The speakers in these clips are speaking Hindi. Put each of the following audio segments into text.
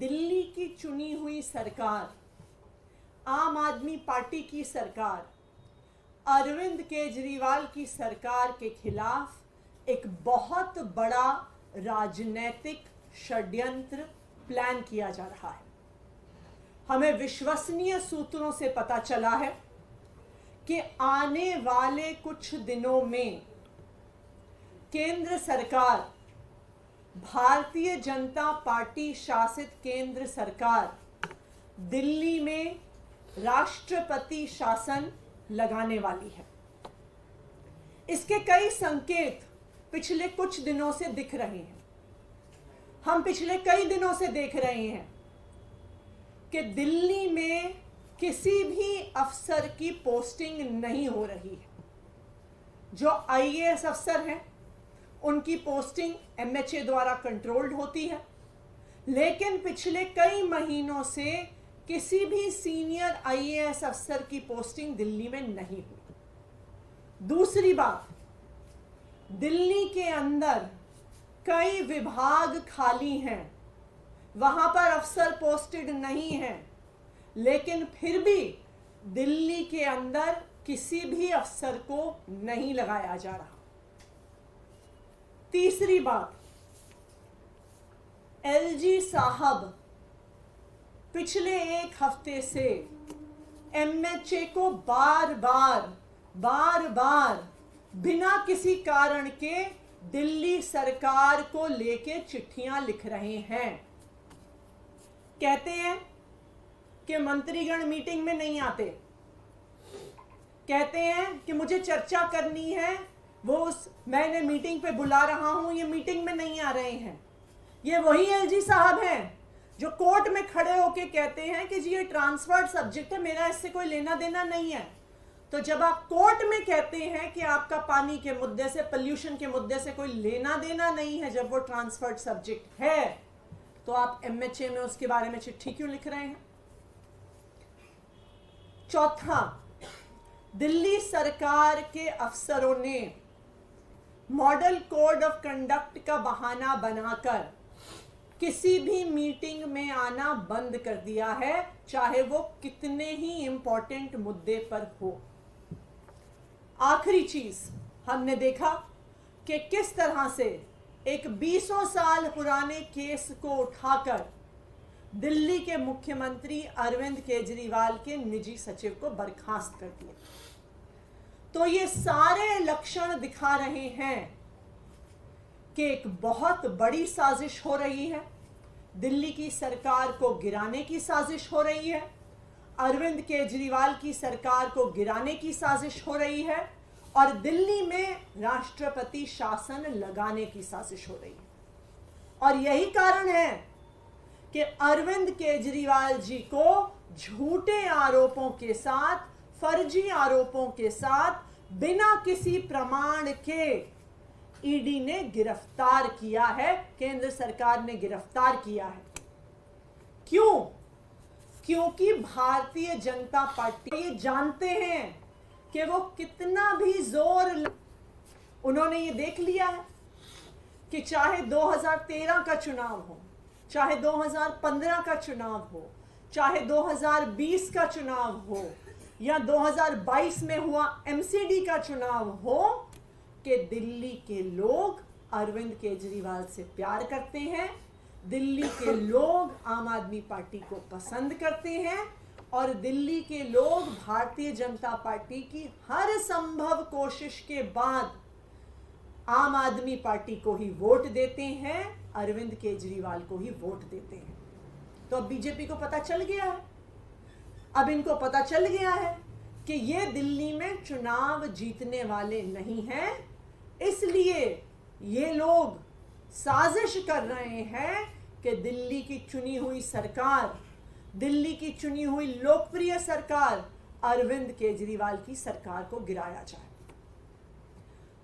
दिल्ली की चुनी हुई सरकार, आम आदमी पार्टी की सरकार, अरविंद केजरीवाल की सरकार के खिलाफ एक बहुत बड़ा राजनीतिक षड्यंत्र प्लान किया जा रहा है। हमें विश्वसनीय सूत्रों से पता चला है कि आने वाले कुछ दिनों में केंद्र सरकार, भारतीय जनता पार्टी शासित केंद्र सरकार दिल्ली में राष्ट्रपति शासन लगाने वाली है। इसके कई संकेत पिछले कुछ दिनों से दिख रहे हैं। हम पिछले कई दिनों से देख रहे हैं कि दिल्ली में किसी भी अफसर की पोस्टिंग नहीं हो रही है। जो आईएएस अफसर हैं उनकी पोस्टिंग एमएचए द्वारा कंट्रोल्ड होती है, लेकिन पिछले कई महीनों से किसी भी सीनियर आईएएस अफसर की पोस्टिंग दिल्ली में नहीं हुई। दूसरी बात, दिल्ली के अंदर कई विभाग खाली हैं, वहां पर अफसर पोस्टेड नहीं हैं, लेकिन फिर भी दिल्ली के अंदर किसी भी अफसर को नहीं लगाया जा रहा। तीसरी बात, एलजी साहब पिछले एक हफ्ते से एमएचए को बार बार बिना किसी कारण के दिल्ली सरकार को लेके चिट्ठियां लिख रहे हैं। कहते हैं कि मंत्रीगण मीटिंग में नहीं आते, कहते हैं कि मुझे चर्चा करनी है, मैंने मीटिंग पे बुला रहा हूं, ये मीटिंग में नहीं आ रहे हैं। ये वही एलजी साहब हैं जो कोर्ट में खड़े होके कहते हैं कि जी ये ट्रांसफर्ड सब्जेक्ट है, मेरा इससे कोई लेना देना नहीं है। तो जब आप कोर्ट में कहते हैं कि आपका पानी के मुद्दे से, पोल्यूशन के मुद्दे से कोई लेना देना नहीं है, जब वो ट्रांसफर्ड सब्जेक्ट है, तो आप एमएचए में उसके बारे में चिट्ठी क्यों लिख रहे हैं? चौथा, दिल्ली सरकार के अफसरों ने मॉडल कोड ऑफ कंडक्ट का बहाना बनाकर किसी भी मीटिंग में आना बंद कर दिया है, चाहे वो कितने ही इंपॉर्टेंट मुद्दे पर हो। आखिरी चीज, हमने देखा कि किस तरह से एक 20 साल पुराने केस को उठाकर दिल्ली के मुख्यमंत्री अरविंद केजरीवाल के निजी सचिव को बर्खास्त कर दिया। तो ये सारे लक्षण दिखा रहे हैं कि एक बहुत बड़ी साजिश हो रही है, दिल्ली की सरकार को गिराने की साजिश हो रही है, अरविंद केजरीवाल की सरकार को गिराने की साजिश हो रही है, और दिल्ली में राष्ट्रपति शासन लगाने की साजिश हो रही है। और यही कारण है कि अरविंद केजरीवाल जी को झूठे आरोपों के साथ, फर्जी आरोपों के साथ, बिना किसी प्रमाण के ईडी ने गिरफ्तार किया है, केंद्र सरकार ने गिरफ्तार किया है। क्यों? क्योंकि भारतीय जनता पार्टी ये जानते हैं कि वो कितना भी जोर, उन्होंने ये देख लिया है कि चाहे 2013 का चुनाव हो, चाहे 2015 का चुनाव हो, चाहे 2020 का चुनाव हो, या 2022 में हुआ एमसीडी का चुनाव हो, कि दिल्ली के लोग अरविंद केजरीवाल से प्यार करते हैं, दिल्ली के लोग आम आदमी पार्टी को पसंद करते हैं, और दिल्ली के लोग भारतीय जनता पार्टी की हर संभव कोशिश के बाद आम आदमी पार्टी को ही वोट देते हैं, अरविंद केजरीवाल को ही वोट देते हैं। तो अब बीजेपी को पता चल गया है, अब इनको पता चल गया है कि ये दिल्ली में चुनाव जीतने वाले नहीं हैं, इसलिए ये लोग साजिश कर रहे हैं कि दिल्ली की चुनी हुई सरकार, दिल्ली की चुनी हुई लोकप्रिय सरकार अरविंद केजरीवाल की सरकार को गिराया जाए।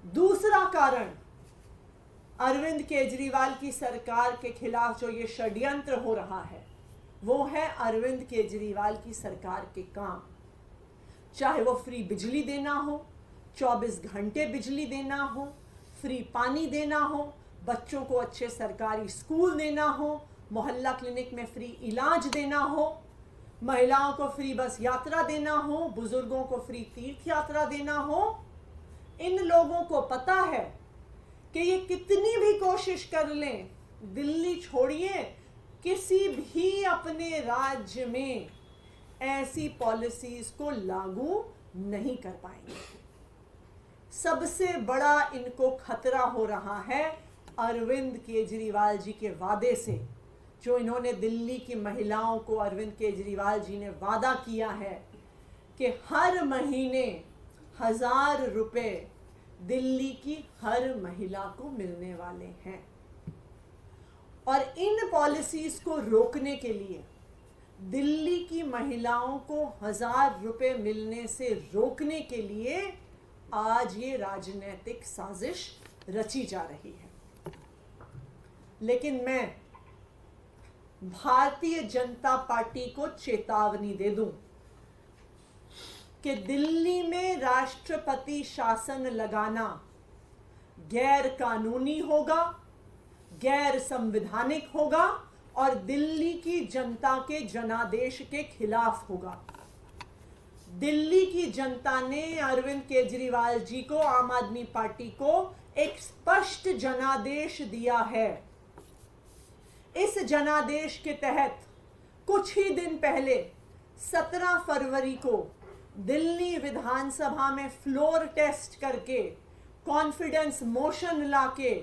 दूसरा कारण, अरविंद केजरीवाल की सरकार के खिलाफ जो ये षड्यंत्र हो रहा है, वो है अरविंद केजरीवाल की सरकार के काम। चाहे वो फ्री बिजली देना हो, 24 घंटे बिजली देना हो, फ्री पानी देना हो, बच्चों को अच्छे सरकारी स्कूल देना हो, मोहल्ला क्लिनिक में फ्री इलाज देना हो, महिलाओं को फ्री बस यात्रा देना हो, बुजुर्गों को फ्री तीर्थ यात्रा देना हो, इन लोगों को पता है कि ये कितनी भी कोशिश कर लें, दिल्ली छोड़िए, किसी भी अपने राज्य में ऐसी पॉलिसीज को लागू नहीं कर पाएंगे। सबसे बड़ा इनको खतरा हो रहा है अरविंद केजरीवाल जी के वादे से, जो इन्होंने दिल्ली की महिलाओं को, अरविंद केजरीवाल जी ने वादा किया है कि हर महीने 1000 रुपए दिल्ली की हर महिला को मिलने वाले हैं। और इन पॉलिसीज को रोकने के लिए, दिल्ली की महिलाओं को 1000 रुपए मिलने से रोकने के लिए आज ये राजनीतिक साजिश रची जा रही है। लेकिन मैं भारतीय जनता पार्टी को चेतावनी दे दूं कि दिल्ली में राष्ट्रपति शासन लगाना गैर कानूनी होगा, गैर संवैधानिक होगा और दिल्ली की जनता के जनादेश के खिलाफ होगा। दिल्ली की जनता ने अरविंद केजरीवाल जी को, आम आदमी पार्टी को एक स्पष्ट जनादेश दिया है। इस जनादेश के तहत कुछ ही दिन पहले 17 फरवरी को दिल्ली विधानसभा में फ्लोर टेस्ट करके, कॉन्फिडेंस मोशन लाके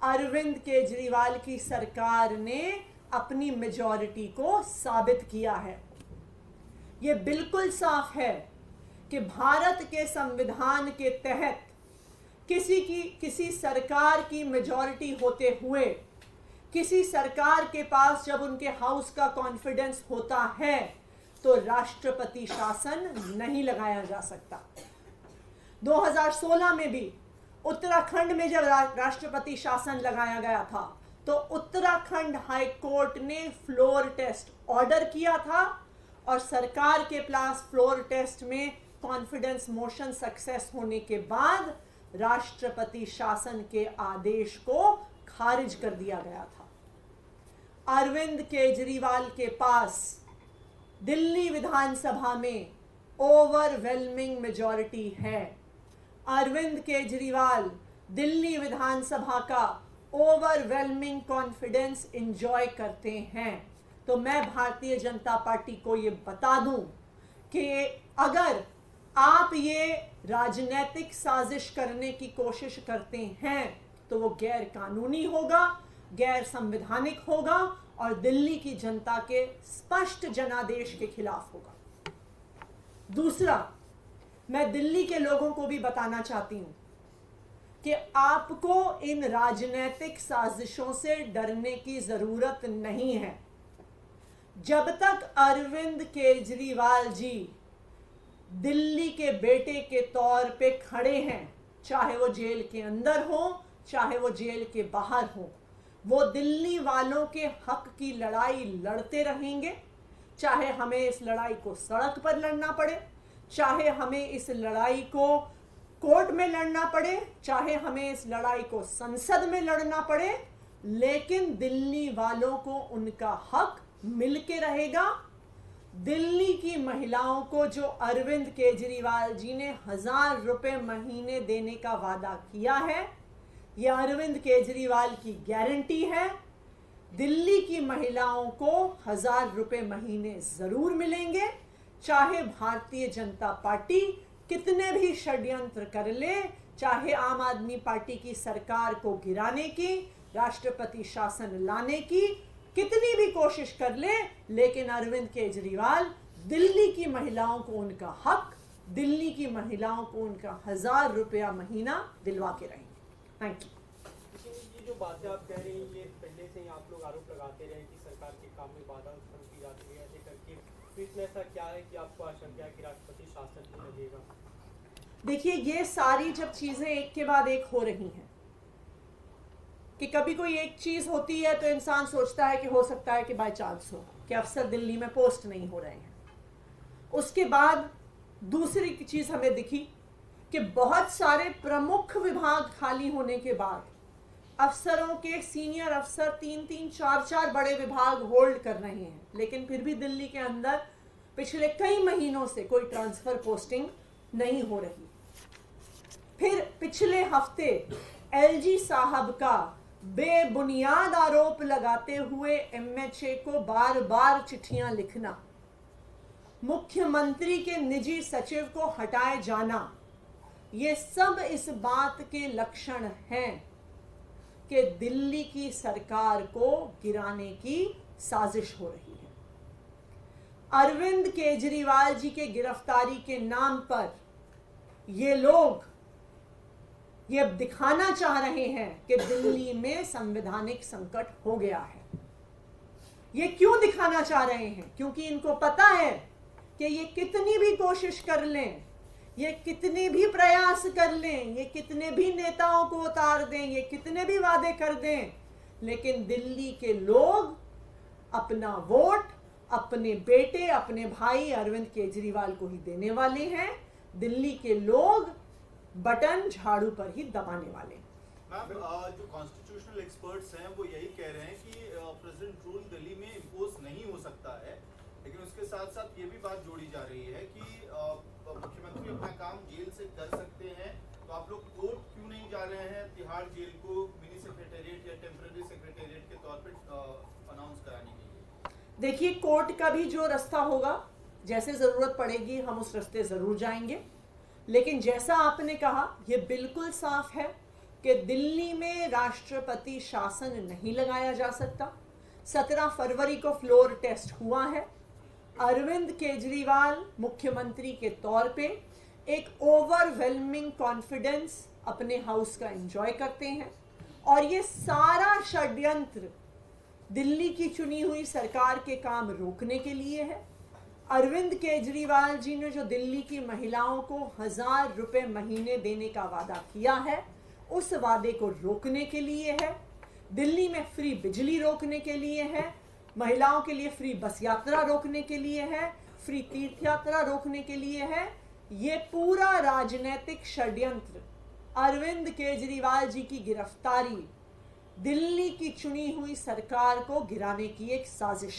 अरविंद केजरीवाल की सरकार ने अपनी मेजॉरिटी को साबित किया है। यह बिल्कुल साफ है कि भारत के संविधान के तहत किसी सरकार की मेजॉरिटी होते हुए, किसी सरकार के पास जब उनके हाउस का कॉन्फिडेंस होता है तो राष्ट्रपति शासन नहीं लगाया जा सकता। 2016 में भी उत्तराखंड में जब राष्ट्रपति शासन लगाया गया था तो उत्तराखंड हाई कोर्ट ने फ्लोर टेस्ट ऑर्डर किया था और सरकार के पास फ्लोर टेस्ट में कॉन्फिडेंस मोशन सक्सेस होने के बाद राष्ट्रपति शासन के आदेश को खारिज कर दिया गया था। अरविंद केजरीवाल के पास दिल्ली विधानसभा में ओवरवेलमिंग मेजॉरिटी है। अरविंद केजरीवाल दिल्ली विधानसभा का ओवरवेलमिंग कॉन्फिडेंस एंजॉय करते हैं। तो मैं भारतीय जनता पार्टी को ये बता दूं कि अगर आप ये राजनीतिक साजिश करने की कोशिश करते हैं तो वो गैर कानूनी होगा, गैर संवैधानिक होगा और दिल्ली की जनता के स्पष्ट जनादेश के खिलाफ होगा। दूसरा, मैं दिल्ली के लोगों को भी बताना चाहती हूं कि आपको इन राजनीतिक साजिशों से डरने की जरूरत नहीं है। जब तक अरविंद केजरीवाल जी दिल्ली के बेटे के तौर पे खड़े हैं, चाहे वो जेल के अंदर हो, चाहे वो जेल के बाहर हो, वो दिल्ली वालों के हक की लड़ाई लड़ते रहेंगे। चाहे हमें इस लड़ाई को सड़क पर लड़ना पड़े, चाहे हमें इस लड़ाई को कोर्ट में लड़ना पड़े, चाहे हमें इस लड़ाई को संसद में लड़ना पड़े, लेकिन दिल्ली वालों को उनका हक मिलके रहेगा। दिल्ली की महिलाओं को जो अरविंद केजरीवाल जी ने 1000 रुपए महीने देने का वादा किया है, यह अरविंद केजरीवाल की गारंटी है। दिल्ली की महिलाओं को 1000 रुपए महीने जरूर मिलेंगे, चाहे भारतीय जनता पार्टी कितने भी षड्यंत्र कर ले, चाहे आम आदमी पार्टी की सरकार को गिराने की, राष्ट्रपति शासन लाने की कितनी भी कोशिश कर ले, लेकिन अरविंद केजरीवाल दिल्ली की महिलाओं को उनका हक, दिल्ली की महिलाओं को उनका 1000 रुपया महीना दिलवा के रहेंगे। Thank you. ये जो बातें आप कह रहे हैं, ये पहले से ही आप लोग आरोप लगाते रहे कि सरकार के काम में बाधा उत्पन्न की जाती है ऐसे करके, तो इसमें ऐसा क्या है कि आपको आशंका है कि राष्ट्रपति शासन भी लगेगा? देखिए, ये सारी जब चीजें एक के बाद एक हो रही हैं कि कभी कोई एक चीज होती है तो इंसान सोचता है कि हो सकता है कि बाय चांस हो कि अफसर दिल्ली में पोस्ट नहीं हो रहे हैं। उसके बाद दूसरी चीज हमें दिखी कि बहुत सारे प्रमुख विभाग खाली होने के बाद अफसरों के सीनियर अफसर 3-3, 4-4 बड़े विभाग होल्ड कर रहे हैं, लेकिन फिर भी दिल्ली के अंदर पिछले कई महीनों से कोई ट्रांसफर पोस्टिंग नहीं हो रही। फिर पिछले हफ्ते एलजी साहब का बेबुनियाद आरोप लगाते हुए एमएचए को बार बार चिट्ठियां लिखना, मुख्यमंत्री के निजी सचिव को हटाए जाना, ये सब इस बात के लक्षण हैं कि दिल्ली की सरकार को गिराने की साजिश हो रही है। अरविंद केजरीवाल जी के गिरफ्तारी के नाम पर ये लोग ये दिखाना चाह रहे हैं कि दिल्ली में संवैधानिक संकट हो गया है। ये क्यों दिखाना चाह रहे हैं? क्योंकि इनको पता है कि ये कितनी भी कोशिश कर लें, ये कितने भी प्रयास कर लें, ये कितने भी नेताओं को उतार दें, ये कितने भी वादे कर दें, लेकिन दिल्ली के लोग अपना वोट अपने बेटे, अपने भाई अरविंद केजरीवाल को ही देने वाले हैं। दिल्ली के लोग बटन झाड़ू पर ही दबाने वाले हैं। मैम, जो कॉन्स्टिट्यूशनल एक्सपर्ट्स हैं वो यही कह रहे हैं कि प्रेसिडेंट रूल दिल्ली में इम्पोज नहीं हो सकता है, लेकिन उसके साथ साथ ये भी बात जोड़ी जा रही है कि मुख्यमंत्री अपना काम जेल से कर सकते हैं, तो आप लोग कोर्ट क्यों नहीं जा रहे हैं तिहाड़ जेल को मिनी सेक्रेटेरिएट या टेम्पररी सेक्रेटेरिएट के तौर पर अनाउंस कराने के लिए? देखिए, कोर्ट का भी जो रास्ता होगा, जैसे जरूरत पड़ेगी हम उस रास्ते जरूर जाएंगे, लेकिन जैसा आपने कहा ये बिल्कुल साफ है कि दिल्ली में राष्ट्रपति शासन नहीं लगाया जा सकता। 17 फरवरी को फ्लोर टेस्ट हुआ है। अरविंद केजरीवाल मुख्यमंत्री के तौर पे एक ओवरवेलमिंग कॉन्फिडेंस अपने हाउस का एंजॉय करते हैं, और ये सारा षड्यंत्र दिल्ली की चुनी हुई सरकार के काम रोकने के लिए है। अरविंद केजरीवाल जी ने जो दिल्ली की महिलाओं को 1000 रुपए महीने देने का वादा किया है, उस वादे को रोकने के लिए है। दिल्ली में फ्री बिजली रोकने के लिए है, महिलाओं के लिए फ्री बस यात्रा रोकने के लिए है, फ्री तीर्थ यात्रा रोकने के लिए है। ये पूरा राजनीतिक षड्यंत्र, अरविंद केजरीवाल जी की गिरफ्तारी दिल्ली की चुनी हुई सरकार को गिराने की एक साजिश।